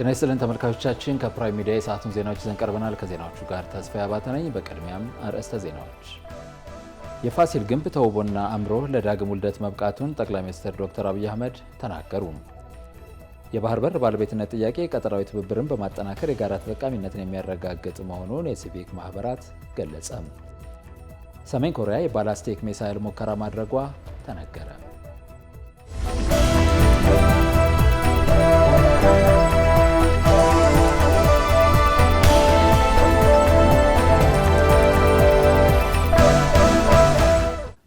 ጤና ይስጥልን ተመልካቾቻችን፣ ከፕራይም ሚዲያ የሰዓቱን ዜናዎች ይዘን ቀርበናል። ከዜናዎቹ ጋር ተስፋዬ አባተ ነኝ። በቅድሚያም አርዕስተ ዜናዎች። የፋሲል ግንብ ተውቦና አምሮ ለዳግም ውልደት መብቃቱን ጠቅላይ ሚኒስትር ዶክተር አብይ አህመድ ተናገሩ። የባህር በር ባለቤትነት ጥያቄ ቀጠናዊ ትብብርን በማጠናከር የጋራ ተጠቃሚነትን የሚያረጋግጥ መሆኑን የሲቪክ ማህበራት ገለጸ። ሰሜን ኮሪያ የባላስቲክ ሚሳይል ሙከራ ማድረጓ ተነገረ።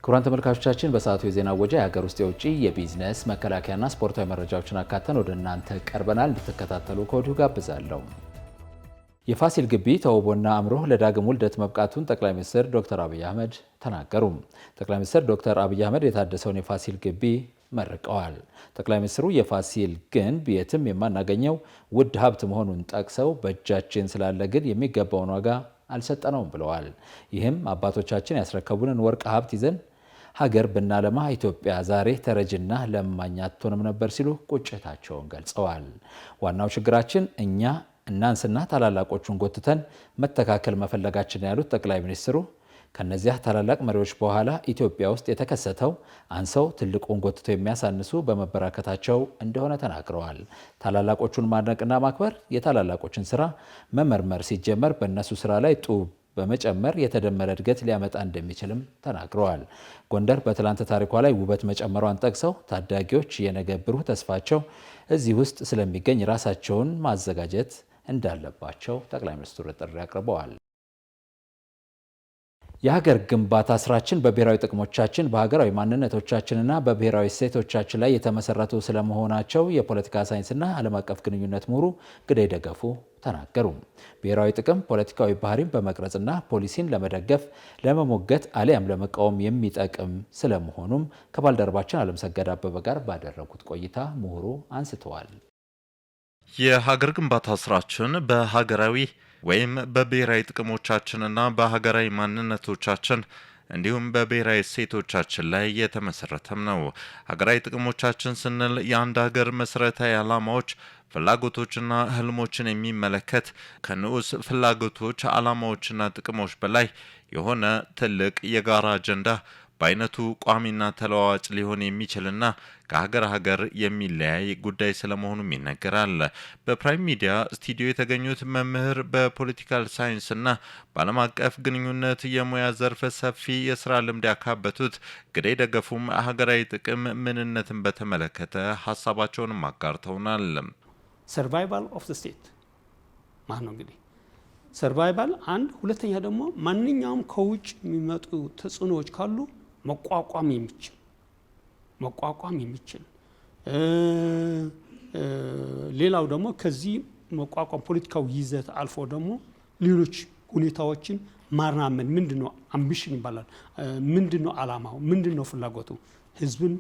ክቡራን ተመልካቾቻችን በሰዓቱ የዜና ወጃ የሀገር ውስጥ የውጭ የቢዝነስ መከላከያና ስፖርታዊ መረጃዎችን አካተን ወደ እናንተ ቀርበናል። እንድትከታተሉ ከወዲሁ ጋብዛለሁ። የፋሲል ግቢ ተውቦና አምሮ ለዳግም ውልደት መብቃቱን ጠቅላይ ሚኒስትር ዶክተር አብይ አህመድ ተናገሩ። ጠቅላይ ሚኒስትር ዶክተር አብይ አህመድ የታደሰውን የፋሲል ግቢ መርቀዋል። ጠቅላይ ሚኒስትሩ የፋሲል ግንብ የትም የማናገኘው ውድ ሀብት መሆኑን ጠቅሰው በእጃችን ስላለ ግን የሚገባውን ዋጋ አልሰጠነውም ብለዋል። ይህም አባቶቻችን ያስረከቡንን ወርቅ ሀብት ይዘን ሀገር ብናለማ ኢትዮጵያ ዛሬ ተረጅና ለማኝ አትሆንም ነበር ሲሉ ቁጭታቸውን ገልጸዋል። ዋናው ችግራችን እኛ እናንስና ታላላቆቹን ጎትተን መተካከል መፈለጋችን ያሉት ጠቅላይ ሚኒስትሩ ከነዚያ ታላላቅ መሪዎች በኋላ ኢትዮጵያ ውስጥ የተከሰተው አንሰው ትልቁን ጎትተው የሚያሳንሱ በመበራከታቸው እንደሆነ ተናግረዋል። ታላላቆቹን ማድነቅና ማክበር የታላላቆችን ስራ መመርመር ሲጀመር በእነሱ ስራ ላይ ጡብ በመጨመር የተደመረ እድገት ሊያመጣ እንደሚችልም ተናግረዋል። ጎንደር በትላንት ታሪኳ ላይ ውበት መጨመሯን ጠቅሰው ታዳጊዎች የነገ ብሩህ ተስፋቸው እዚህ ውስጥ ስለሚገኝ ራሳቸውን ማዘጋጀት እንዳለባቸው ጠቅላይ ሚኒስትሩ ጥሪ አቅርበዋል። የሀገር ግንባታ ስራችን በብሔራዊ ጥቅሞቻችን በሀገራዊ ማንነቶቻችንና በብሔራዊ እሴቶቻችን ላይ የተመሰረቱ ስለመሆናቸው የፖለቲካ ሳይንስና ዓለም አቀፍ ግንኙነት ምሁሩ ግደይ ደገፉ ተናገሩ። ብሔራዊ ጥቅም ፖለቲካዊ ባህሪን በመቅረጽና ፖሊሲን ለመደገፍ ለመሞገት አሊያም ለመቃወም የሚጠቅም ስለመሆኑም ከባልደረባችን አለምሰገድ አበበ ጋር ባደረጉት ቆይታ ምሁሩ አንስተዋል። የሀገር ግንባታ ስራችን በሀገራዊ ወይም በብሔራዊ ጥቅሞቻችንና በሀገራዊ ማንነቶቻችን እንዲሁም በብሔራዊ እሴቶቻችን ላይ የተመሰረተም ነው። ሀገራዊ ጥቅሞቻችን ስንል የአንድ ሀገር መሰረታዊ ዓላማዎች፣ ፍላጎቶችና ህልሞችን የሚመለከት ከንዑስ ፍላጎቶች፣ ዓላማዎችና ጥቅሞች በላይ የሆነ ትልቅ የጋራ አጀንዳ በአይነቱ ቋሚና ተለዋዋጭ ሊሆን የሚችልና ከሀገር ሀገር የሚለያይ ጉዳይ ስለመሆኑም ይነገራል። በፕራይም ሚዲያ ስቱዲዮ የተገኙት መምህር በፖለቲካል ሳይንስና በዓለም አቀፍ ግንኙነት የሙያ ዘርፍ ሰፊ የስራ ልምድ ያካበቱት ግደይ ደገፉም ሀገራዊ ጥቅም ምንነትን በተመለከተ ሀሳባቸውንም አጋርተውናል። ሰርቫይቫል ኦፍ ዘ ስቴት ማለት ነው እንግዲህ ሰርቫይቫል አንድ፣ ሁለተኛ ደግሞ ማንኛውም ከውጭ የሚመጡ ተጽዕኖዎች ካሉ መቋቋም የሚችል ሌላው ደግሞ ከዚህ መቋቋም ፖለቲካዊ ይዘት አልፎ ደግሞ ሌሎች ሁኔታዎችን ማራመድ ምንድነው አምቢሽን ይባላል። ምንድነው አላማው? ምንድነው ፍላጎቱ? ህዝብን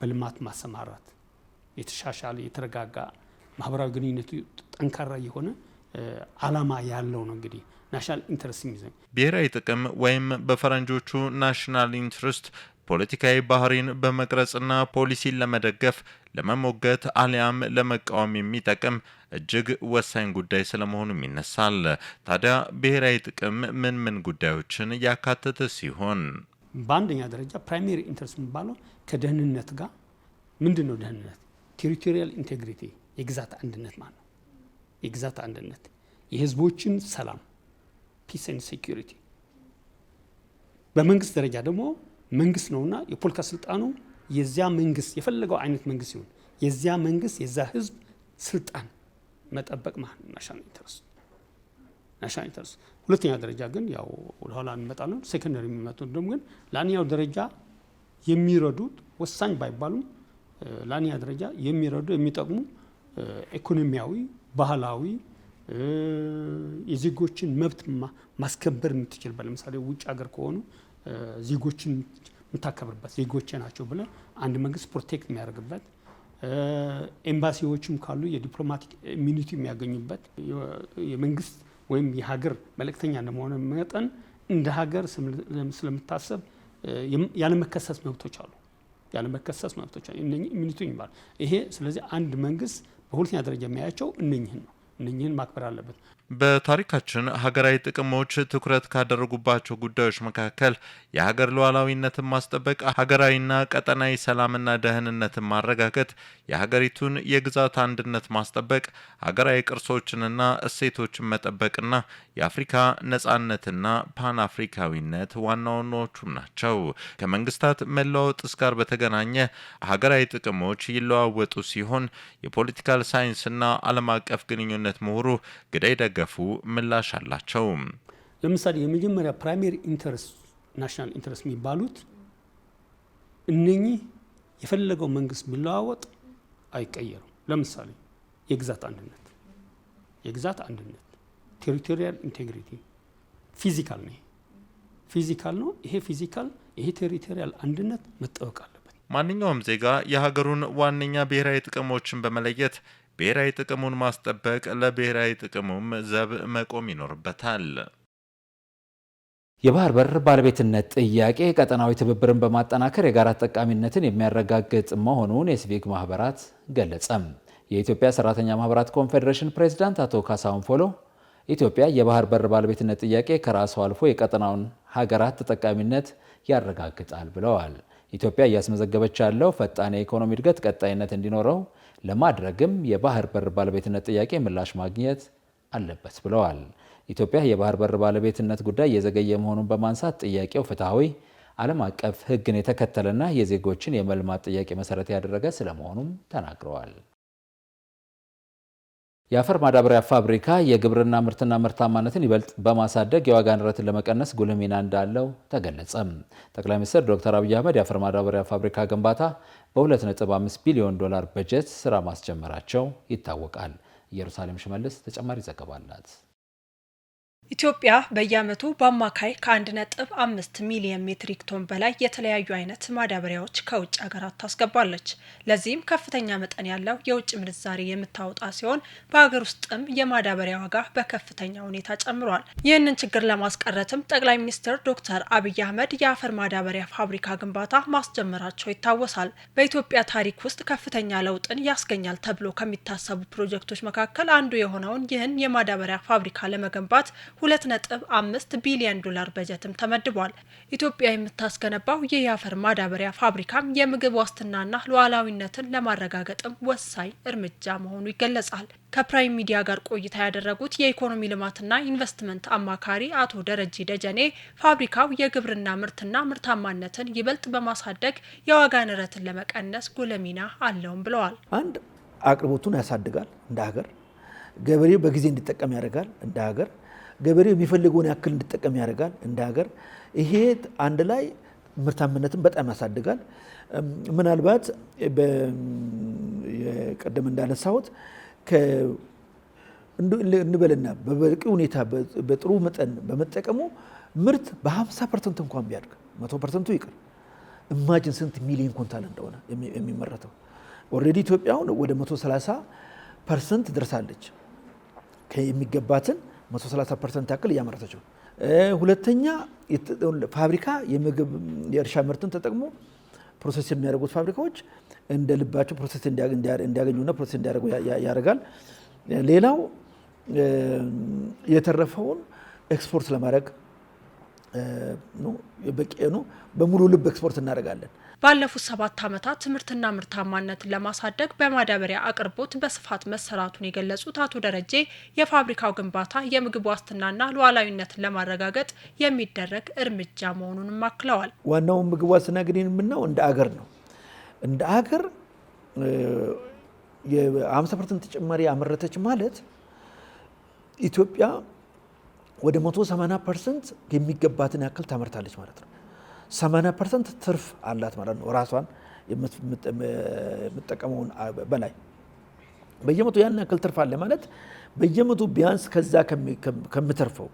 በልማት ማሰማራት፣ የተሻሻለ የተረጋጋ ማህበራዊ ግንኙነቱ ጠንካራ የሆነ አላማ ያለው ነው። እንግዲህ ናሽናል ኢንተረስት የሚዘኝ ብሔራዊ ጥቅም ወይም በፈረንጆቹ ናሽናል ኢንትረስት ፖለቲካዊ ባህሪን በመቅረጽና ፖሊሲን ለመደገፍ ለመሞገት አሊያም ለመቃወም የሚጠቅም እጅግ ወሳኝ ጉዳይ ስለመሆኑም ይነሳል። ታዲያ ብሔራዊ ጥቅም ምን ምን ጉዳዮችን ያካተተ ሲሆን በአንደኛ ደረጃ ፕራይሜሪ ኢንትረስት የሚባለው ከደህንነት ጋር ምንድነው ደህንነት? ቴሪቶሪያል ኢንቴግሪቲ የግዛት አንድነት ማለት ነው። የግዛት አንድነት፣ የህዝቦችን ሰላም ፒስ ኤንድ ሴኩሪቲ። በመንግስት ደረጃ ደግሞ መንግስት ነውና የፖለቲካ ስልጣኑ የዚያ መንግስት የፈለገው አይነት መንግስት ሲሆን የዚያ መንግስት የዛ ህዝብ ስልጣን መጠበቅ ማለት ነው ናሽናል ኢንተረስት። ሁለተኛ ደረጃ ግን ያው ወደኋላ እንመጣለን። ሴኮንደሪ የሚመጡት ደግሞ ግን ለአንደኛው ደረጃ የሚረዱት ወሳኝ ባይባሉም ለአንደኛ ደረጃ የሚረዱ የሚጠቅሙ ኢኮኖሚያዊ፣ ባህላዊ የዜጎችን መብት ማስከበር የምትችልበት ለምሳሌ ውጭ ሀገር ከሆኑ ዜጎችን የምታከብርበት ዜጎቼ ናቸው ብለ አንድ መንግስት ፕሮቴክት የሚያደርግበት፣ ኤምባሲዎችም ካሉ የዲፕሎማቲክ ኢሚኒቲ የሚያገኙበት፣ የመንግስት ወይም የሀገር መልእክተኛ እንደመሆነ መጠን እንደ ሀገር ስለምታሰብ ያለመከሰስ መብቶች አሉ። ያለ መከሰስ መብቶች እነኚህ ኢሚኒቲ ይባላል ይሄ። ስለዚህ አንድ መንግስት በሁለተኛ ደረጃ የሚያያቸው እነኚህን ማክበር አለበት። በታሪካችን ሀገራዊ ጥቅሞች ትኩረት ካደረጉባቸው ጉዳዮች መካከል የሀገር ሉዓላዊነትን ማስጠበቅ፣ ሀገራዊና ቀጠናዊ ሰላምና ደህንነትን ማረጋገጥ፣ የሀገሪቱን የግዛት አንድነት ማስጠበቅ፣ ሀገራዊ ቅርሶችንና እሴቶችን መጠበቅና የአፍሪካ ነጻነትና ፓን አፍሪካዊነት ዋና ዋናዎቹም ናቸው። ከመንግስታት መለዋወጥስ ጋር በተገናኘ ሀገራዊ ጥቅሞች ይለዋወጡ ሲሆን የፖለቲካል ሳይንስና ዓለም አቀፍ ግንኙነት ምሁሩ ግዳይ ደገፉ ምላሽ አላቸው። ለምሳሌ የመጀመሪያ ፕራይሜሪ ኢንተረስት ናሽናል ኢንተረስት የሚባሉት እነኚህ የፈለገው መንግስት ቢለዋወጥ አይቀየሩም። ለምሳሌ የግዛት አንድነት ቴሪቶሪያል ኢንቴግሪቲ ፊዚካል ነው። ይሄ ቴሪቶሪያል አንድነት መጠበቅ አለበት። ማንኛውም ዜጋ የሀገሩን ዋነኛ ብሔራዊ ጥቅሞችን በመለየት ብሔራዊ ጥቅሙን ማስጠበቅ፣ ለብሔራዊ ጥቅሙም ዘብ መቆም ይኖርበታል። የባህር በር ባለቤትነት ጥያቄ ቀጠናዊ ትብብርን በማጠናከር የጋራ ተጠቃሚነትን የሚያረጋግጥ መሆኑን የሲቪክ ማህበራት ገለጸም። የኢትዮጵያ ሰራተኛ ማህበራት ኮንፌዴሬሽን ፕሬዝዳንት አቶ ካሳሁን ፎሎ ኢትዮጵያ የባህር በር ባለቤትነት ጥያቄ ከራሱ አልፎ የቀጠናውን ሀገራት ተጠቃሚነት ያረጋግጣል ብለዋል። ኢትዮጵያ እያስመዘገበች ያለው ፈጣን የኢኮኖሚ እድገት ቀጣይነት እንዲኖረው ለማድረግም የባህር በር ባለቤትነት ጥያቄ ምላሽ ማግኘት አለበት ብለዋል። ኢትዮጵያ የባህር በር ባለቤትነት ጉዳይ የዘገየ መሆኑን በማንሳት ጥያቄው ፍትሐዊ፣ ዓለም አቀፍ ሕግን የተከተለና የዜጎችን የመልማት ጥያቄ መሰረት ያደረገ ስለመሆኑም ተናግረዋል። የአፈር ማዳበሪያ ፋብሪካ የግብርና ምርትና ምርታማነትን ይበልጥ በማሳደግ የዋጋ ንረትን ለመቀነስ ጉልህ ሚና እንዳለው ተገለጸም። ጠቅላይ ሚኒስትር ዶክተር አብይ አህመድ የአፈር ማዳበሪያ ፋብሪካ ግንባታ በ2.5 ቢሊዮን ዶላር በጀት ስራ ማስጀመራቸው ይታወቃል። ኢየሩሳሌም ሽመልስ ተጨማሪ ዘገባ አላት። ኢትዮጵያ በየዓመቱ በአማካይ ከ1.5 ሚሊዮን ሜትሪክ ቶን በላይ የተለያዩ አይነት ማዳበሪያዎች ከውጭ ሀገራት ታስገባለች። ለዚህም ከፍተኛ መጠን ያለው የውጭ ምንዛሪ የምታወጣ ሲሆን በሀገር ውስጥም የማዳበሪያ ዋጋ በከፍተኛ ሁኔታ ጨምሯል። ይህንን ችግር ለማስቀረትም ጠቅላይ ሚኒስትር ዶክተር አብይ አህመድ የአፈር ማዳበሪያ ፋብሪካ ግንባታ ማስጀመራቸው ይታወሳል። በኢትዮጵያ ታሪክ ውስጥ ከፍተኛ ለውጥን ያስገኛል ተብሎ ከሚታሰቡ ፕሮጀክቶች መካከል አንዱ የሆነውን ይህን የማዳበሪያ ፋብሪካ ለመገንባት 2.5 ቢሊዮን ዶላር በጀትም ተመድቧል። ኢትዮጵያ የምታስገነባው ይህ የአፈር ማዳበሪያ ፋብሪካም የምግብ ዋስትናና ሉዓላዊነትን ለማረጋገጥም ወሳኝ እርምጃ መሆኑ ይገለጻል። ከፕራይም ሚዲያ ጋር ቆይታ ያደረጉት የኢኮኖሚ ልማትና ኢንቨስትመንት አማካሪ አቶ ደረጀ ደጀኔ ፋብሪካው የግብርና ምርትና ምርታማነትን ይበልጥ በማሳደግ የዋጋ ንረትን ለመቀነስ ጉልህ ሚና አለውም ብለዋል። አንድ አቅርቦቱን ያሳድጋል፣ እንደ ሀገር ገበሬው በጊዜ እንዲጠቀም ያደርጋል፣ እንደ ሀገር ገበሬው የሚፈልገውን ያክል እንዲጠቀም ያደርጋል፣ እንደ ሀገር ይሄ አንድ ላይ ምርታማነትን በጣም ያሳድጋል። ምናልባት ቀደም እንዳነሳሁት እንበልና በበቂ ሁኔታ በጥሩ መጠን በመጠቀሙ ምርት በ50% እንኳን ቢያድግ 100% ይቅር፣ ኢማጂን ስንት ሚሊዮን ኩንታል እንደሆነ የሚመረተው። ኦልሬዲ ኢትዮጵያውን ወደ 130% ደርሳለች። የሚገባትን 130% ያክል እያመረተች ነው። ሁለተኛ ፋብሪካ የምግብ የእርሻ ምርትን ተጠቅሞ ፕሮሰስ የሚያደርጉት ፋብሪካዎች እንደ ልባቸው ፕሮሰስ እንዲያገኙና ፕሮሰስ እንዲያደርጉ ያደርጋል። ሌላው የተረፈውን ኤክስፖርት ለማድረግ በቂ ነው። በሙሉ ልብ ኤክስፖርት እናደርጋለን። ባለፉት 7 ዓመታት ትምህርትና ምርታማነትን ለማሳደግ በማዳበሪያ አቅርቦት በስፋት መሰራቱን የገለጹት አቶ ደረጀ የፋብሪካው ግንባታ የምግብ ዋስትናና ሉዓላዊነትን ለማረጋገጥ የሚደረግ እርምጃ መሆኑንም አክለዋል። ዋናው ምግብ ዋስትና ግን የምናው እንደ አገር ነው። እንደ አገር የ50% ተጨማሪ አመረተች ማለት ኢትዮጵያ ወደ 180% የሚገባትን ያክል ታመርታለች ማለት ነው። 80% ትርፍ አላት ማለት ነው። ራሷን የምትጠቀመውን በላይ በየመቶ ያን ያክል ትርፍ አለ ማለት በየመቶ ቢያንስ ከዛ ከምትርፈው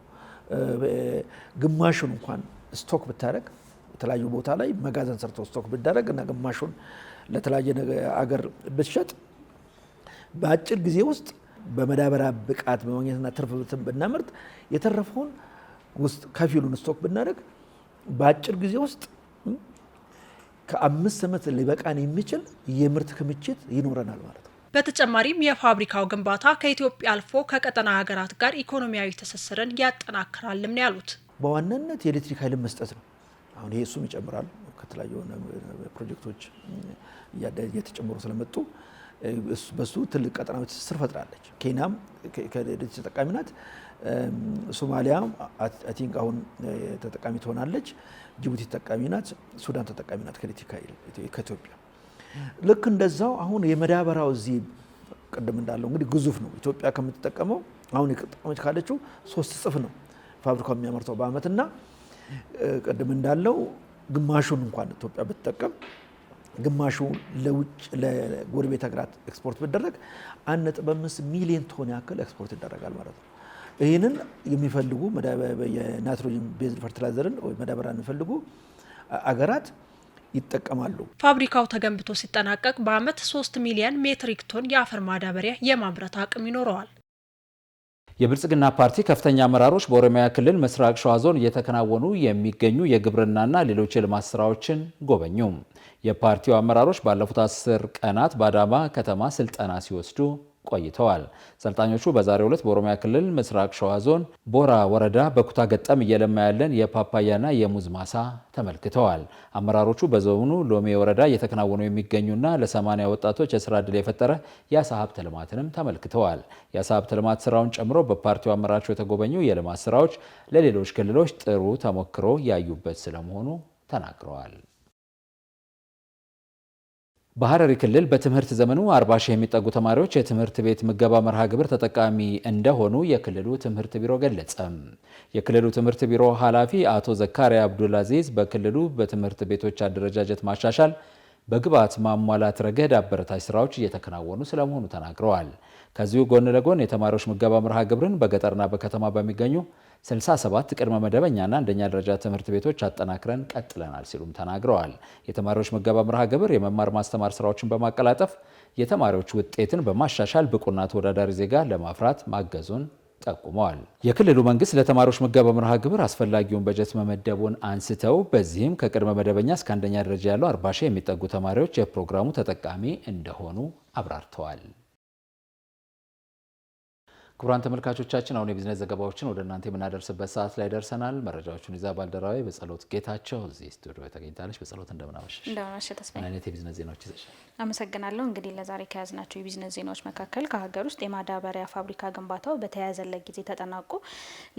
ግማሹን እንኳን ስቶክ ብታደርግ የተለያዩ ቦታ ላይ መጋዘን ሰርቶ ስቶክ ብታደርግ እና ግማሹን ለተለያየ አገር ብትሸጥ በአጭር ጊዜ ውስጥ በመዳበሪያ ብቃት በማግኘትና ትርፍ ብናመርት የተረፈውን ውስጥ ከፊሉን ስቶክ ብናደርግ በአጭር ጊዜ ውስጥ ከ5 ዓመት ሊበቃን የሚችል የምርት ክምችት ይኖረናል ማለት ነው። በተጨማሪም የፋብሪካው ግንባታ ከኢትዮጵያ አልፎ ከቀጠና ሀገራት ጋር ኢኮኖሚያዊ ትስስርን ያጠናክራልም ነው ያሉት። በዋናነት የኤሌክትሪክ ኃይልን መስጠት ነው። አሁን ይሄ እሱም ይጨምራል። ከተለያዩ ፕሮጀክቶች እየተጨመሩ ስለመጡ በሱ ትልቅ ቀጠናዊ ትስስር ፈጥራለች። ኬንያም ከኤሌክትሪክ ተጠቃሚ ናት። ሶማሊያ አይ ቲንክ አሁን ተጠቃሚ ትሆናለች። ጅቡቲ ተጠቃሚ ናት። ሱዳን ተጠቃሚ ናት ከኤሌክትሪክ ኃይል ከኢትዮጵያ። ልክ እንደዛው አሁን የመዳበሪያው እዚህ ቅድም እንዳለው እንግዲህ ግዙፍ ነው። ኢትዮጵያ ከምትጠቀመው አሁን የቀጠመች ካለችው 3 እጥፍ ነው ፋብሪካው የሚያመርተው በአመትና ቅድም እንዳለው ግማሹን እንኳን ኢትዮጵያ ብትጠቀም ግማሹ ለውጭ ለጎረቤት ሀገራት ኤክስፖርት ቢደረግ 1.5 ሚሊዮን ቶን ያክል ኤክስፖርት ይደረጋል ማለት ነው። ይህንን የሚፈልጉ የናይትሮጅን ቤዝድ ፈርቲላይዘርን ወይ መዳበሪያ የሚፈልጉ አገራት ይጠቀማሉ። ፋብሪካው ተገንብቶ ሲጠናቀቅ በአመት 3 ሚሊዮን ሜትሪክ ቶን የአፈር ማዳበሪያ የማምረት አቅም ይኖረዋል። የብልጽግና ፓርቲ ከፍተኛ አመራሮች በኦሮሚያ ክልል ምስራቅ ሸዋ ዞን እየተከናወኑ የሚገኙ የግብርናና ሌሎች የልማት ስራዎችን ጎበኙ። የፓርቲው አመራሮች ባለፉት 10 ቀናት በአዳማ ከተማ ስልጠና ሲወስዱ ቆይተዋል። ሰልጣኞቹ በዛሬው ዕለት በኦሮሚያ ክልል ምስራቅ ሸዋ ዞን ቦራ ወረዳ በኩታ ገጠም እየለማ ያለን የፓፓያና የሙዝ ማሳ ተመልክተዋል። አመራሮቹ በዞኑ ሎሜ ወረዳ እየተከናወኑ የሚገኙና ለ80 ወጣቶች የስራ ዕድል የፈጠረ የአሳ ሀብት ልማትንም ተመልክተዋል። የአሳ ሀብት ልማት ስራውን ጨምሮ በፓርቲው አመራሮች የተጎበኙ የልማት ስራዎች ለሌሎች ክልሎች ጥሩ ተሞክሮ ያዩበት ስለመሆኑ ተናግረዋል። በሐረሪ ክልል በትምህርት ዘመኑ 40 ሺህ የሚጠጉ ተማሪዎች የትምህርት ቤት ምገባ መርሃ ግብር ተጠቃሚ እንደሆኑ የክልሉ ትምህርት ቢሮ ገለጸ። የክልሉ ትምህርት ቢሮ ኃላፊ አቶ ዘካሪያ አብዱልአዚዝ በክልሉ በትምህርት ቤቶች አደረጃጀት ማሻሻል፣ በግብዓት ማሟላት ረገድ አበረታች ስራዎች እየተከናወኑ ስለመሆኑ ተናግረዋል። ከዚሁ ጎን ለጎን የተማሪዎች ምገባ መርሃ ግብርን በገጠርና በከተማ በሚገኙ 67 ቅድመ መደበኛና አንደኛ ደረጃ ትምህርት ቤቶች አጠናክረን ቀጥለናል ሲሉም ተናግረዋል። የተማሪዎች ምገባ መርሃ ግብር የመማር ማስተማር ስራዎችን በማቀላጠፍ የተማሪዎች ውጤትን በማሻሻል ብቁና ተወዳዳሪ ዜጋ ለማፍራት ማገዙን ጠቁመዋል። የክልሉ መንግስት ለተማሪዎች ምገባ መርሃ ግብር አስፈላጊውን በጀት መመደቡን አንስተው በዚህም ከቅድመ መደበኛ እስከ አንደኛ ደረጃ ያሉ 40 ሺህ የሚጠጉ ተማሪዎች የፕሮግራሙ ተጠቃሚ እንደሆኑ አብራርተዋል። ክቡራን ተመልካቾቻችን አሁን የቢዝነስ ዘገባዎችን ወደ እናንተ የምናደርስበት ሰዓት ላይ ደርሰናል። መረጃዎቹን ይዛ ባልደረባዬ በጸሎት ጌታቸው እዚህ ስቱዲዮ ተገኝታለች። በጸሎት እንደምናመሸሽ። እንደምናመሸሽ ተስፋዬ። ምን አይነት የቢዝነስ ዜናዎች ይዘሻል? አመሰግናለሁ። እንግዲህ ለዛሬ ከያዝናቸው የቢዝነስ ዜናዎች መካከል ከሀገር ውስጥ የማዳበሪያ ፋብሪካ ግንባታው በተያያዘለት ጊዜ ተጠናቆ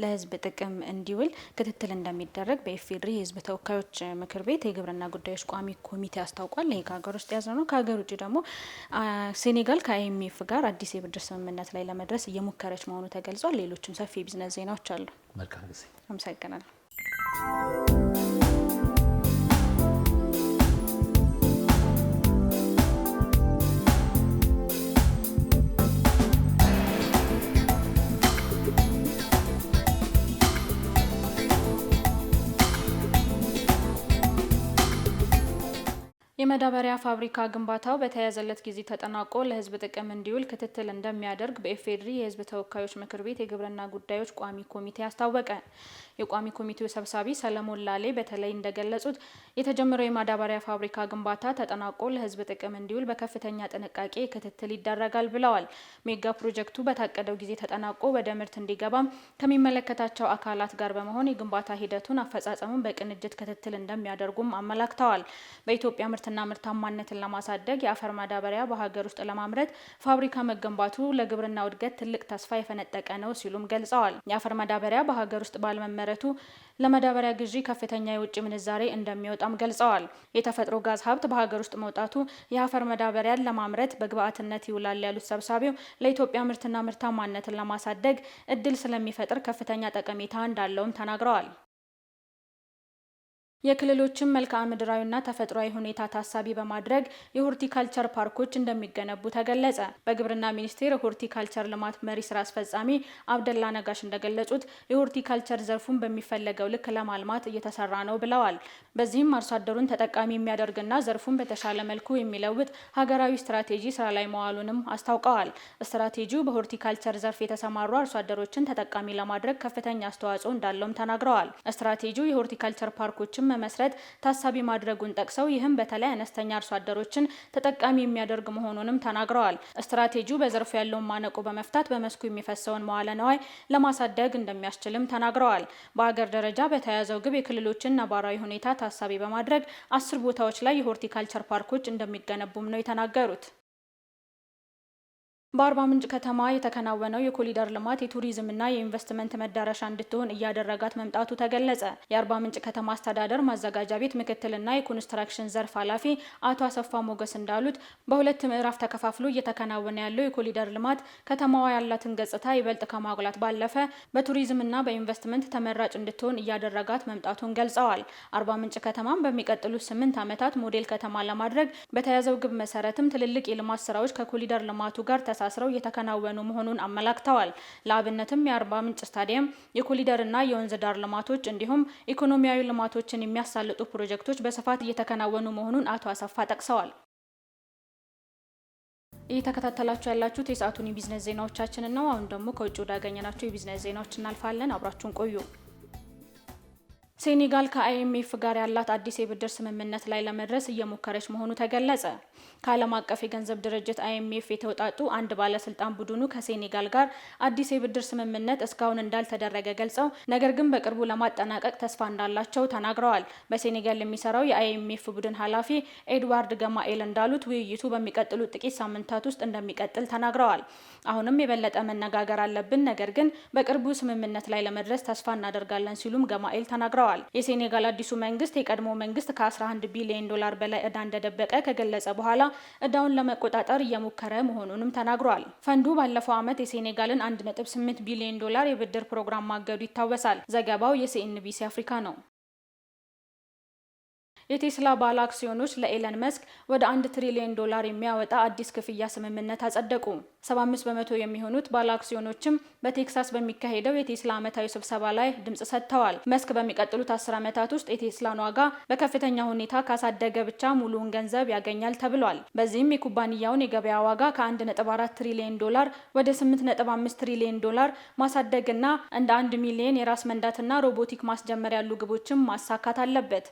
ለሕዝብ ጥቅም እንዲውል ክትትል እንደሚደረግ በኢፌዴሪ የሕዝብ ተወካዮች ምክር ቤት የግብርና ጉዳዮች ቋሚ ኮሚቴ አስታውቋል። ይህ ከሀገር ውስጥ የያዝነው ነው። ከሀገር ውጭ ደግሞ ሴኔጋል ከአይኤምኤፍ ጋር አዲስ የብድር ስምምነት ላይ ለመድረስ እየሞከረች መሆኑ ተገልጿል። ሌሎችም ሰፊ የቢዝነስ ዜናዎች አሉ። መልካም ጊዜ። አመሰግናለሁ። የማዳበሪያ ፋብሪካ ግንባታው በተያያዘለት ጊዜ ተጠናቆ ለሕዝብ ጥቅም እንዲውል ክትትል እንደሚያደርግ በኢፌዴሪ የሕዝብ ተወካዮች ምክር ቤት የግብርና ጉዳዮች ቋሚ ኮሚቴ አስታወቀ። የቋሚ ኮሚቴው ሰብሳቢ ሰለሞን ላሌ በተለይ እንደገለጹት የተጀመረው የማዳበሪያ ፋብሪካ ግንባታ ተጠናቆ ለሕዝብ ጥቅም እንዲውል በከፍተኛ ጥንቃቄ ክትትል ይደረጋል ብለዋል። ሜጋ ፕሮጀክቱ በታቀደው ጊዜ ተጠናቆ ወደ ምርት እንዲገባም ከሚመለከታቸው አካላት ጋር በመሆን የግንባታ ሂደቱን አፈጻጸሙን በቅንጅት ክትትል እንደሚያደርጉም አመላክተዋል። በኢትዮጵያ ምርትና ምርታማነትን ለማሳደግ የአፈር ማዳበሪያ በሀገር ውስጥ ለማምረት ፋብሪካ መገንባቱ ለግብርናው እድገት ትልቅ ተስፋ የፈነጠቀ ነው ሲሉም ገልጸዋል። የአፈር ማዳበሪያ በሀገር ውስጥ ባለመመረቱ ለማዳበሪያ ግዢ ከፍተኛ የውጭ ምንዛሬ እንደሚወጣም ገልጸዋል። የተፈጥሮ ጋዝ ሀብት በሀገር ውስጥ መውጣቱ የአፈር ማዳበሪያን ለማምረት በግብዓትነት ይውላል ያሉት ሰብሳቢው ለኢትዮጵያ ምርትና ምርታማነትን ለማሳደግ እድል ስለሚፈጥር ከፍተኛ ጠቀሜታ እንዳለውም ተናግረዋል። የክልሎችን መልክዓ ምድራዊና ተፈጥሯዊ ሁኔታ ታሳቢ በማድረግ የሆርቲካልቸር ፓርኮች እንደሚገነቡ ተገለጸ። በግብርና ሚኒስቴር የሆርቲካልቸር ልማት መሪ ስራ አስፈጻሚ አብደላ ነጋሽ እንደገለጹት የሆርቲካልቸር ዘርፉን በሚፈለገው ልክ ለማልማት እየተሰራ ነው ብለዋል። በዚህም አርሶ አደሩን ተጠቃሚ የሚያደርግና ዘርፉን በተሻለ መልኩ የሚለውጥ ሀገራዊ ስትራቴጂ ስራ ላይ መዋሉንም አስታውቀዋል። ስትራቴጂው በሆርቲካልቸር ዘርፍ የተሰማሩ አርሶ አደሮችን ተጠቃሚ ለማድረግ ከፍተኛ አስተዋጽኦ እንዳለውም ተናግረዋል። ስትራቴጂው የሆርቲካልቸር ፓርኮችን መመስረት ታሳቢ ማድረጉን ጠቅሰው ይህም በተለይ አነስተኛ አርሶ አደሮችን ተጠቃሚ የሚያደርግ መሆኑንም ተናግረዋል። ስትራቴጂው በዘርፉ ያለውን ማነቆ በመፍታት በመስኩ የሚፈሰውን መዋለ ንዋይ ለማሳደግ እንደሚያስችልም ተናግረዋል። በሀገር ደረጃ በተያያዘው ግብ የክልሎችን ነባራዊ ሁኔታ ታሳቢ በማድረግ 10 ቦታዎች ላይ የሆርቲካልቸር ፓርኮች እንደሚገነቡም ነው የተናገሩት። በአርባ ምንጭ ከተማ የተከናወነው የኮሪደር ልማት የቱሪዝምና የኢንቨስትመንት መዳረሻ እንድትሆን እያደረጋት መምጣቱ ተገለጸ። የአርባ ምንጭ ከተማ አስተዳደር ማዘጋጃ ቤት ምክትልና የኮንስትራክሽን ዘርፍ ኃላፊ አቶ አሰፋ ሞገስ እንዳሉት በሁለት ምዕራፍ ተከፋፍሎ እየተከናወነ ያለው የኮሪደር ልማት ከተማዋ ያላትን ገጽታ ይበልጥ ከማጉላት ባለፈ በቱሪዝምና በኢንቨስትመንት ተመራጭ እንድትሆን እያደረጋት መምጣቱን ገልጸዋል። አርባ ምንጭ ከተማም በሚቀጥሉት 8 ዓመታት ሞዴል ከተማ ለማድረግ በተያዘው ግብ መሰረትም ትልልቅ የልማት ስራዎች ከኮሪደር ልማቱ ጋር ተሳስረው እየተከናወኑ መሆኑን አመላክተዋል። ለአብነትም የአርባ ምንጭ ስታዲየም፣ የኮሪደርና የወንዝ ዳር ልማቶች እንዲሁም ኢኮኖሚያዊ ልማቶችን የሚያሳልጡ ፕሮጀክቶች በስፋት እየተከናወኑ መሆኑን አቶ አሰፋ ጠቅሰዋል። እየተከታተላችሁ ያላችሁት የሰዓቱን የቢዝነስ ዜናዎቻችንን ነው። አሁን ደግሞ ከውጭ ወዳገኘናቸው የቢዝነስ ዜናዎች እናልፋለን። አብራችሁን ቆዩ። ሴኔጋል ከአይኤምኤፍ ጋር ያላት አዲስ የብድር ስምምነት ላይ ለመድረስ እየሞከረች መሆኑ ተገለጸ። ከዓለም አቀፍ የገንዘብ ድርጅት አይኤምኤፍ የተውጣጡ አንድ ባለስልጣን ቡድኑ ከሴኔጋል ጋር አዲስ የብድር ስምምነት እስካሁን እንዳልተደረገ ገልጸው ነገር ግን በቅርቡ ለማጠናቀቅ ተስፋ እንዳላቸው ተናግረዋል። በሴኔጋል የሚሰራው የአይኤምኤፍ ቡድን ኃላፊ ኤድዋርድ ገማኤል እንዳሉት ውይይቱ በሚቀጥሉት ጥቂት ሳምንታት ውስጥ እንደሚቀጥል ተናግረዋል። አሁንም የበለጠ መነጋገር አለብን፣ ነገር ግን በቅርቡ ስምምነት ላይ ለመድረስ ተስፋ እናደርጋለን ሲሉም ገማኤል ተናግረዋል። የሴኔጋል አዲሱ መንግስት የቀድሞ መንግስት ከ11 ቢሊዮን ዶላር በላይ ዕዳ እንደደበቀ ከገለጸ በኋላ ዕዳውን ለመቆጣጠር እየሞከረ መሆኑንም ተናግሯል። ፈንዱ ባለፈው ዓመት የሴኔጋልን 1.8 ቢሊዮን ዶላር የብድር ፕሮግራም ማገዱ ይታወሳል። ዘገባው የሲኤንቢሲ አፍሪካ ነው። የቴስላ ባለ አክሲዮኖች ለኤለን መስክ ወደ 1 ትሪሊዮን ዶላር የሚያወጣ አዲስ ክፍያ ስምምነት አጸደቁ። 75 በመቶ የሚሆኑት ባለ አክሲዮኖችም በቴክሳስ በሚካሄደው የቴስላ ዓመታዊ ስብሰባ ላይ ድምጽ ሰጥተዋል። መስክ በሚቀጥሉት 10 ዓመታት ውስጥ የቴስላን ዋጋ በከፍተኛ ሁኔታ ካሳደገ ብቻ ሙሉውን ገንዘብ ያገኛል ተብሏል። በዚህም የኩባንያውን የገበያ ዋጋ ከ1.4 ትሪሊዮን ዶላር ወደ 8.5 ትሪሊዮን ዶላር ማሳደግና እንደ 1 ሚሊዮን የራስ መንዳትና ሮቦቲክ ማስጀመር ያሉ ግቦችም ማሳካት አለበት።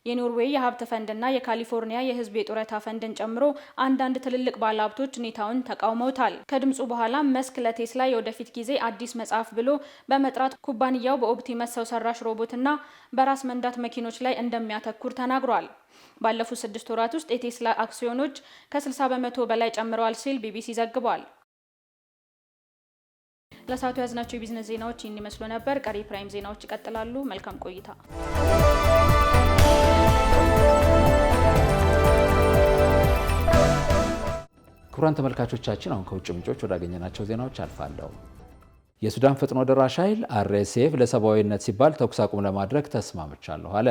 የኖርዌይ የሀብት ፈንድና የካሊፎርኒያ የህዝብ የጡረታ ፈንድን ጨምሮ አንዳንድ ትልልቅ ባለሀብቶች ሁኔታውን ተቃውመውታል። ከድምጹ በኋላ መስክ ለቴስላ የወደፊት ጊዜ አዲስ መጽሐፍ ብሎ በመጥራት ኩባንያው በኦፕቲመስ ሰው ሰራሽ ሮቦትና በራስ መንዳት መኪኖች ላይ እንደሚያተኩር ተናግሯል። ባለፉት 6 ወራት ውስጥ የቴስላ አክሲዮኖች ከ60 በመቶ በላይ ጨምረዋል ሲል ቢቢሲ ዘግቧል። ለሰዓቱ ያዝናቸው የቢዝነስ ዜናዎች ይህን ይመስሉ ነበር። ቀሪ ፕራይም ዜናዎች ይቀጥላሉ። መልካም ቆይታ። ክቡራን ተመልካቾቻችን አሁን ከውጭ ምንጮች ወዳገኘናቸው ዜናዎች አልፋለሁ። የሱዳን ፈጥኖ ደራሽ ኃይል አርኤስኤፍ ለሰብአዊነት ሲባል ተኩስ አቁም ለማድረግ ተስማምቻለሁ አለ።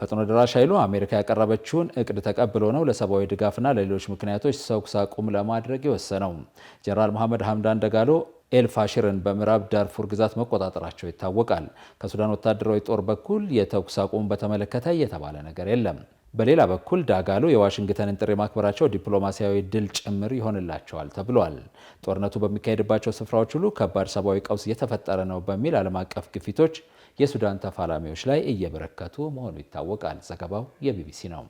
ፈጥኖ ደራሽ ኃይሉ አሜሪካ ያቀረበችውን እቅድ ተቀብሎ ነው ለሰብአዊ ድጋፍና ለሌሎች ምክንያቶች ተኩስ አቁም ለማድረግ የወሰነው። ጀነራል መሐመድ ሐምዳን ደጋሎ ኤልፋሽርን በምዕራብ ዳርፉር ግዛት መቆጣጠራቸው ይታወቃል። ከሱዳን ወታደራዊ ጦር በኩል የተኩስ አቁም በተመለከተ የተባለ ነገር የለም። በሌላ በኩል ዳጋሎ የዋሽንግተንን ጥሪ ማክበራቸው ዲፕሎማሲያዊ ድል ጭምር ይሆንላቸዋል ተብሏል። ጦርነቱ በሚካሄድባቸው ስፍራዎች ሁሉ ከባድ ሰብአዊ ቀውስ እየተፈጠረ ነው በሚል ዓለም አቀፍ ግፊቶች የሱዳን ተፋላሚዎች ላይ እየበረከቱ መሆኑ ይታወቃል። ዘገባው የቢቢሲ ነው።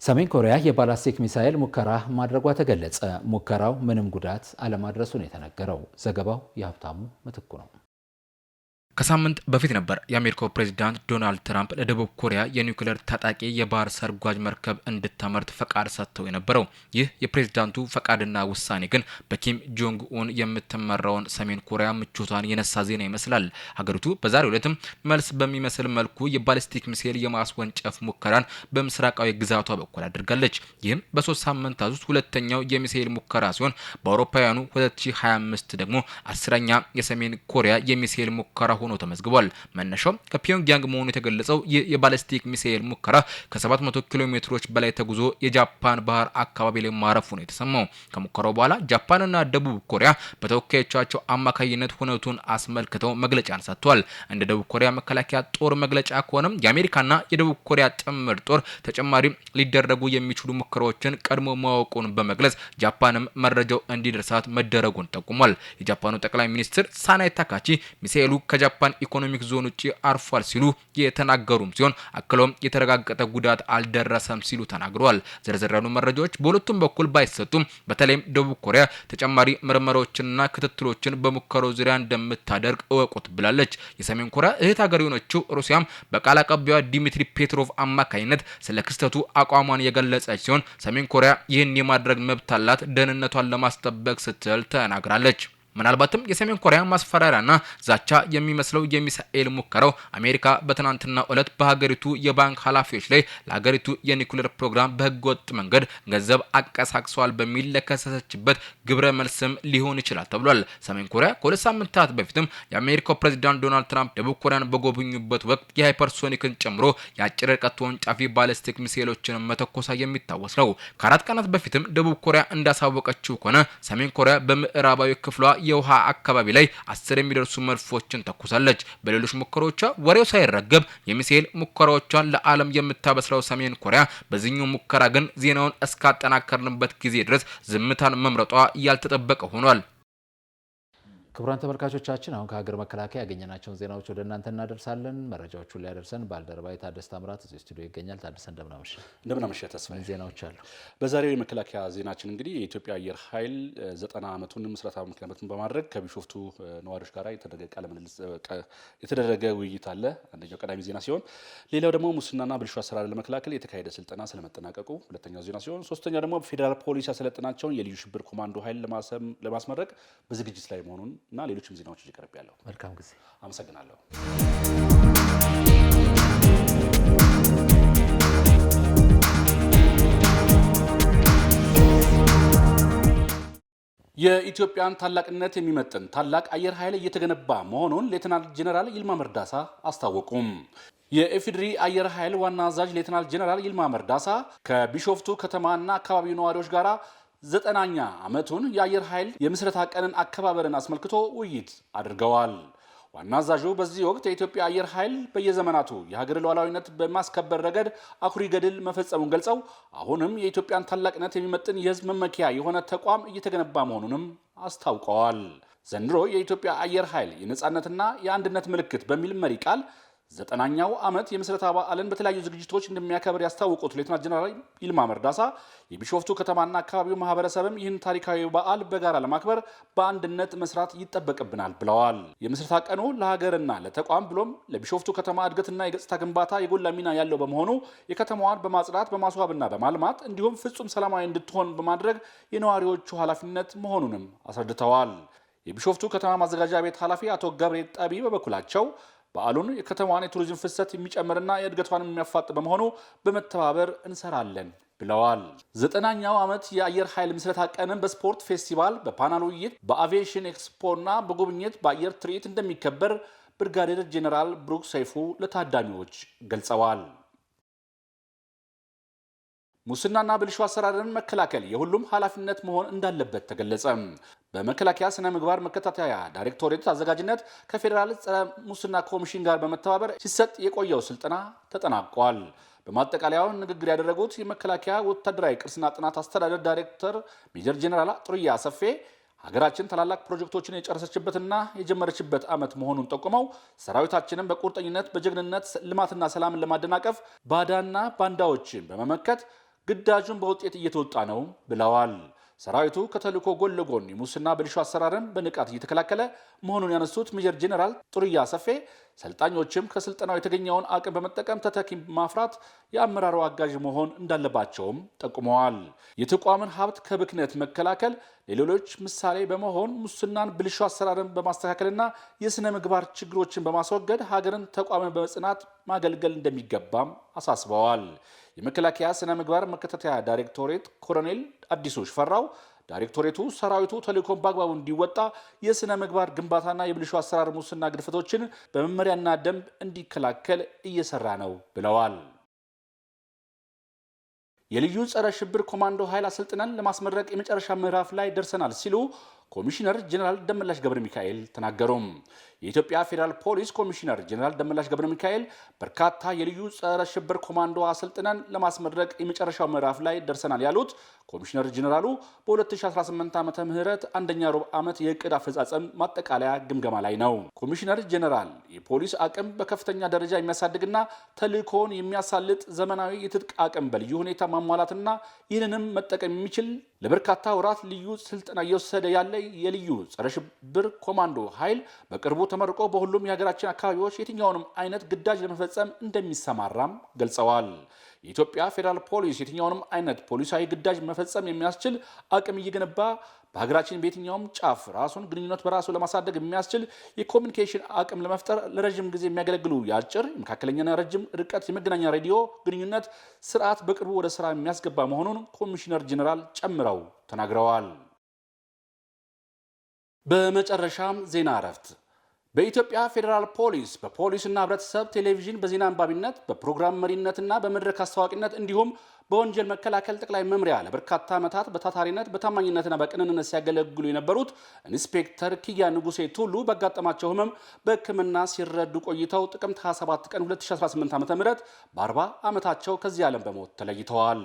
ሰሜን ኮሪያ የባላስቲክ ሚሳኤል ሙከራ ማድረጓ ተገለጸ። ሙከራው ምንም ጉዳት አለማድረሱን የተነገረው። ዘገባው የሀብታሙ ምትኩ ነው። ከሳምንት በፊት ነበር የአሜሪካው ፕሬዝዳንት ዶናልድ ትራምፕ ለደቡብ ኮሪያ የኒውክሌር ታጣቂ የባህር ሰርጓጅ መርከብ እንድታመርት ፈቃድ ሰጥተው የነበረው። ይህ የፕሬዝዳንቱ ፈቃድና ውሳኔ ግን በኪም ጆንግ ኡን የምትመራውን ሰሜን ኮሪያ ምቾቷን የነሳ ዜና ይመስላል። ሀገሪቱ በዛሬው ዕለትም መልስ በሚመስል መልኩ የባሊስቲክ ሚሳኤል የማስወንጨፍ ሙከራን በምስራቃዊ ግዛቷ በኩል አድርጋለች። ይህም በ3 ሳምንታት ውስጥ ሁለተኛው የሚሳኤል ሙከራ ሲሆን በአውሮፓውያኑ 2025 ደግሞ 10ኛ የሰሜን ኮሪያ የሚሳኤል ሙከራ ሆኖ ተመዝግቧል። መነሻው ከፒዮንግያንግ መሆኑ የተገለጸው ይህ የባሊስቲክ ሚሳኤል ሙከራ ከ700 ኪሎ ሜትሮች በላይ ተጉዞ የጃፓን ባህር አካባቢ ላይ ማረፉ ነው የተሰማው። ከሙከራው በኋላ ጃፓንና ደቡብ ኮሪያ በተወካዮቻቸው አማካኝነት ሁነቱን አስመልክተው መግለጫን ሰጥቷል። እንደ ደቡብ ኮሪያ መከላከያ ጦር መግለጫ ከሆነም የአሜሪካና የደቡብ ኮሪያ ጥምር ጦር ተጨማሪ ሊደረጉ የሚችሉ ሙከራዎችን ቀድሞ ማወቁን በመግለጽ ጃፓንም መረጃው እንዲደርሳት መደረጉን ጠቁሟል። የጃፓኑ ጠቅላይ ሚኒስትር ሳናይ ታካቺ ሚሳኤሉ ከጃፓን ከጃፓን ኢኮኖሚክ ዞን ውጪ አርፏል ሲሉ የተናገሩም ሲሆን አክሎም የተረጋገጠ ጉዳት አልደረሰም ሲሉ ተናግረዋል። ዝርዝር ያሉ መረጃዎች በሁለቱም በኩል ባይሰጡም በተለይም ደቡብ ኮሪያ ተጨማሪ ምርመራዎችንና ክትትሎችን በሙከራው ዙሪያ እንደምታደርግ እወቁት ብላለች። የሰሜን ኮሪያ እህት ሀገር የሆነችው ሩሲያም በቃል አቀባዩ ዲሚትሪ ፔትሮቭ አማካኝነት ስለ ክስተቱ አቋሟን የገለጸች ሲሆን ሰሜን ኮሪያ ይህን የማድረግ መብት አላት፣ ደህንነቷን ለማስጠበቅ ስትል ተናግራለች። ምናልባትም የሰሜን ኮሪያ ማስፈራሪያና ዛቻ የሚመስለው የሚሳኤል ሙከራው አሜሪካ በትናንትና ዕለት በሀገሪቱ የባንክ ኃላፊዎች ላይ ለሀገሪቱ የኒኩሌር ፕሮግራም በህገወጥ መንገድ ገንዘብ አቀሳቅሰዋል በሚል ለከሰሰችበት ግብረ መልስም ሊሆን ይችላል ተብሏል። ሰሜን ኮሪያ ከሁለት ሳምንታት በፊትም የአሜሪካው ፕሬዝዳንት ዶናልድ ትራምፕ ደቡብ ኮሪያን በጎበኙበት ወቅት የሃይፐርሶኒክን ጨምሮ የአጭር ርቀት ተወንጫፊ ባሊስቲክ ሚሳኤሎችን መተኮሳ የሚታወስ ነው። ከአራት ቀናት በፊትም ደቡብ ኮሪያ እንዳሳወቀችው ከሆነ ሰሜን ኮሪያ በምዕራባዊ ክፍሏ የውሃ አካባቢ ላይ 10 የሚደርሱ መድፎችን ተኩሳለች። በሌሎች ሙከራዎቿ ወሬው ሳይረገብ የሚሳኤል ሙከራዎቿን ለዓለም የምታበስረው ሰሜን ኮሪያ በዚህኛው ሙከራ ግን ዜናውን እስካጠናከርንበት ጊዜ ድረስ ዝምታን መምረጧ ያልተጠበቀ ሆኗል። ክቡራን ተመልካቾቻችን አሁን ከሀገር መከላከያ ያገኘናቸውን ዜናዎች ወደ እናንተ እናደርሳለን። መረጃዎቹን ሊያደርሰን ባልደረባይ ታደሰ ታምራት እዚህ ስቱዲዮ ይገኛል። ታደሰ እንደምናመሽ ተስፋዬ። ዜናዎች አሉ። በዛሬው የመከላከያ ዜናችን እንግዲህ የኢትዮጵያ አየር ኃይል 90 ዓመቱን ምስረታ ምክንያቱን በማድረግ ከቢሾፍቱ ነዋሪዎች ጋር የተደረገ ውይይት አለ። አንደኛው ቀዳሚ ዜና ሲሆን ሌላው ደግሞ ሙስናና ብልሹ አሰራር ለመከላከል የተካሄደ ስልጠና ስለመጠናቀቁ ሁለተኛው ዜና ሲሆን ሶስተኛው ደግሞ ፌዴራል ፖሊስ ያሰለጠናቸውን የልዩ ሽብር ኮማንዶ ኃይል ለማስመረቅ በዝግጅት ላይ መሆኑን እና ሌሎችም ዜናዎች ይቀርብ ያለው። መልካም ጊዜ። አመሰግናለሁ። የኢትዮጵያን ታላቅነት የሚመጥን ታላቅ አየር ኃይል እየተገነባ መሆኑን ሌተናል ጄኔራል ይልማ መርዳሳ አስታወቁም። የኢፌዴሪ አየር ኃይል ዋና አዛዥ ሌተናል ጄኔራል ይልማ መርዳሳ ከቢሾፍቱ ከተማና አካባቢው ነዋሪዎች ጋር 90ኛ ዓመቱን የአየር ኃይል የምስረታ ቀንን አከባበርን አስመልክቶ ውይይት አድርገዋል። ዋና አዛዡ በዚህ ወቅት የኢትዮጵያ አየር ኃይል በየዘመናቱ የሀገር ሉዓላዊነት በማስከበር ረገድ አኩሪ ገድል መፈጸሙን ገልጸው አሁንም የኢትዮጵያን ታላቅነት የሚመጥን የሕዝብ መመኪያ የሆነ ተቋም እየተገነባ መሆኑንም አስታውቀዋል። ዘንድሮ የኢትዮጵያ አየር ኃይል የነጻነትና የአንድነት ምልክት በሚል መሪ ቃል 90ኛው ዓመት የምስረታ በዓልን በተለያዩ ዝግጅቶች እንደሚያከብር ያስታወቁት ሌተናል ጄኔራል ይልማ መርዳሳ የቢሾፍቱ ከተማና አካባቢው ማህበረሰብም ይህን ታሪካዊ በዓል በጋራ ለማክበር በአንድነት መስራት ይጠበቅብናል ብለዋል። የምስረታ ቀኑ ለሀገርና ለተቋም ብሎም ለቢሾፍቱ ከተማ እድገትና የገጽታ ግንባታ የጎላ ሚና ያለው በመሆኑ የከተማዋን በማጽዳት በማስዋብና በማልማት እንዲሁም ፍጹም ሰላማዊ እንድትሆን በማድረግ የነዋሪዎቹ ኃላፊነት መሆኑንም አስረድተዋል። የቢሾፍቱ ከተማ ማዘጋጃ ቤት ኃላፊ አቶ ገብሬ ጠቢ በበኩላቸው በዓሉን የከተማዋን የቱሪዝም ፍሰት የሚጨምርና የእድገቷን የሚያፋጥ በመሆኑ በመተባበር እንሰራለን ብለዋል። 90ኛው ዓመት የአየር ኃይል ምስረታ ቀንን በስፖርት ፌስቲቫል፣ በፓናል ውይይት፣ በአቪዬሽን ኤክስፖ እና በጉብኝት በአየር ትርኢት እንደሚከበር ብርጋዴር ጄኔራል ብሩክ ሰይፉ ለታዳሚዎች ገልጸዋል። ሙስናና ብልሹ አሰራርን መከላከል የሁሉም ኃላፊነት መሆን እንዳለበት ተገለጸ። በመከላከያ ስነ ምግባር መከታተያ ዳይሬክቶሬት አዘጋጅነት ከፌዴራል ጸረ ሙስና ኮሚሽን ጋር በመተባበር ሲሰጥ የቆየው ስልጠና ተጠናቋል። በማጠቃለያው ንግግር ያደረጉት የመከላከያ ወታደራዊ ቅርስና ጥናት አስተዳደር ዳይሬክተር ሜጀር ጄኔራል ጥሩያ አሰፌ ሀገራችን ታላላቅ ፕሮጀክቶችን የጨረሰችበትና የጀመረችበት ዓመት መሆኑን ጠቁመው ሰራዊታችንን በቁርጠኝነት በጀግንነት ልማትና ሰላምን ለማደናቀፍ ባዳና ባንዳዎችን በመመከት ግዳጁን በውጤት እየተወጣ ነው ብለዋል። ሰራዊቱ ከተልዕኮ ጎን ለጎን የሙስና ብልሹ አሰራርን በንቃት እየተከላከለ መሆኑን ያነሱት ሜጀር ጄኔራል ጥሩያ አሰፌ ሰልጣኞችም ከስልጠናው የተገኘውን አቅም በመጠቀም ተተኪ ማፍራት የአመራሩ አጋዥ መሆን እንዳለባቸውም ጠቁመዋል። የተቋምን ሀብት ከብክነት መከላከል ለሌሎች ምሳሌ በመሆን ሙስናን ብልሹ አሰራርን በማስተካከልና የስነ ምግባር ችግሮችን በማስወገድ ሀገርን ተቋምን በመጽናት ማገልገል እንደሚገባም አሳስበዋል። የመከላከያ ስነ ምግባር መከታተያ ዳይሬክቶሬት ኮሎኔል አዲሱ ሽፈራው ዳይሬክቶሬቱ ሰራዊቱ ተልዕኮን በአግባቡ እንዲወጣ የስነ ምግባር ግንባታና የብልሹ አሰራር ሙስና ግድፈቶችን በመመሪያና ደንብ እንዲከላከል እየሰራ ነው ብለዋል። የልዩ ጸረ ሽብር ኮማንዶ ኃይል አሰልጥነን ለማስመረቅ የመጨረሻ ምዕራፍ ላይ ደርሰናል ሲሉ ኮሚሽነር ጄኔራል ደመላሽ ገብረ ሚካኤል ተናገሩ። የኢትዮጵያ ፌዴራል ፖሊስ ኮሚሽነር ጄኔራል ደመላሽ ገብረ ሚካኤል በርካታ የልዩ ጸረ ሽብር ኮማንዶ አሰልጥነን ለማስመረቅ የመጨረሻው ምዕራፍ ላይ ደርሰናል ያሉት ኮሚሽነር ጄኔራሉ በ2018 ዓመተ ምህረት አንደኛ ሩብ ዓመት የዕቅድ አፈጻጸም ማጠቃለያ ግምገማ ላይ ነው። ኮሚሽነር ጄኔራል የፖሊስ አቅም በከፍተኛ ደረጃ የሚያሳድግና ተልእኮውን የሚያሳልጥ ዘመናዊ የትጥቅ አቅም በልዩ ሁኔታ ማሟላትና ይህንንም መጠቀም የሚችል ለበርካታ ወራት ልዩ ስልጠና እየወሰደ ያለ የልዩ ጸረ ሽብር ኮማንዶ ኃይል በቅርቡ ተመርቆ በሁሉም የሀገራችን አካባቢዎች የትኛውንም አይነት ግዳጅ ለመፈጸም እንደሚሰማራም ገልጸዋል። የኢትዮጵያ ፌዴራል ፖሊስ የትኛውንም አይነት ፖሊሳዊ ግዳጅ መፈጸም የሚያስችል አቅም እየገነባ በሀገራችን በየትኛውም ጫፍ ራሱን ግንኙነት በራሱ ለማሳደግ የሚያስችል የኮሚኒኬሽን አቅም ለመፍጠር ለረጅም ጊዜ የሚያገለግሉ የአጭር የመካከለኛና ረጅም ርቀት የመገናኛ ሬዲዮ ግንኙነት ስርዓት በቅርቡ ወደ ስራ የሚያስገባ መሆኑን ኮሚሽነር ጄኔራል ጨምረው ተናግረዋል። በመጨረሻም ዜና እረፍት። በኢትዮጵያ ፌዴራል ፖሊስ በፖሊስና ህብረተሰብ ቴሌቪዥን በዜና አንባቢነት በፕሮግራም መሪነትና በመድረክ አስተዋቂነት እንዲሁም በወንጀል መከላከል ጠቅላይ መምሪያ ለበርካታ ዓመታት በታታሪነት በታማኝነትና በቅንነት ሲያገለግሉ የነበሩት ኢንስፔክተር ኪያ ንጉሴ ቱሉ ባጋጠማቸው ህመም በሕክምና ሲረዱ ቆይተው ጥቅምት 27 ቀን 2018 ዓ.ም በ40 ዓመታቸው ከዚህ ዓለም በሞት ተለይተዋል።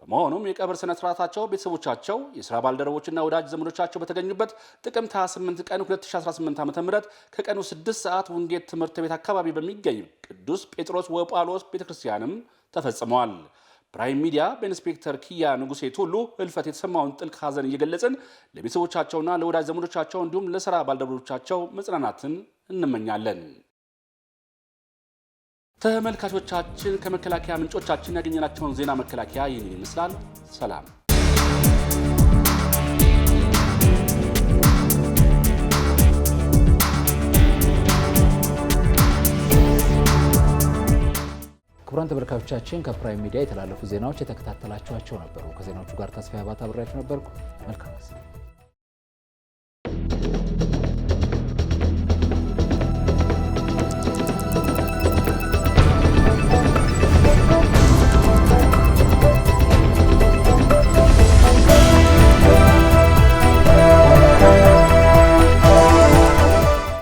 በመሆኑም የቀብር ስነ ስርዓታቸው ቤተሰቦቻቸው፣ የሥራ ባልደረቦችና ወዳጅ ዘመዶቻቸው በተገኙበት ጥቅምት 28 ቀን 2018 ዓ.ም ከቀኑ 6 ሰዓት ውንጌት ትምህርት ቤት አካባቢ በሚገኝ ቅዱስ ጴጥሮስ ወጳውሎስ ቤተክርስቲያንም ተፈጽሟል። ፕራይም ሚዲያ በኢንስፔክተር ኪያ ንጉሴ ቱሉ ህልፈት የተሰማውን ጥልቅ ሐዘን እየገለጽን ለቤተሰቦቻቸውና ለወዳጅ ዘመዶቻቸው እንዲሁም ለሥራ ባልደረቦቻቸው መጽናናትን እንመኛለን። ተመልካቾቻችን ከመከላከያ ምንጮቻችን ያገኘናቸውን ዜና መከላከያ ይህን ይመስላል። ሰላም። ክቡራን ተመልካቾቻችን ከፕራይም ሚዲያ የተላለፉ ዜናዎች የተከታተላችኋቸው ነበሩ። ከዜናዎቹ ጋር ተስፋዬ አባተ አብሬያችሁ ነበርኩ። መልካም ጊዜ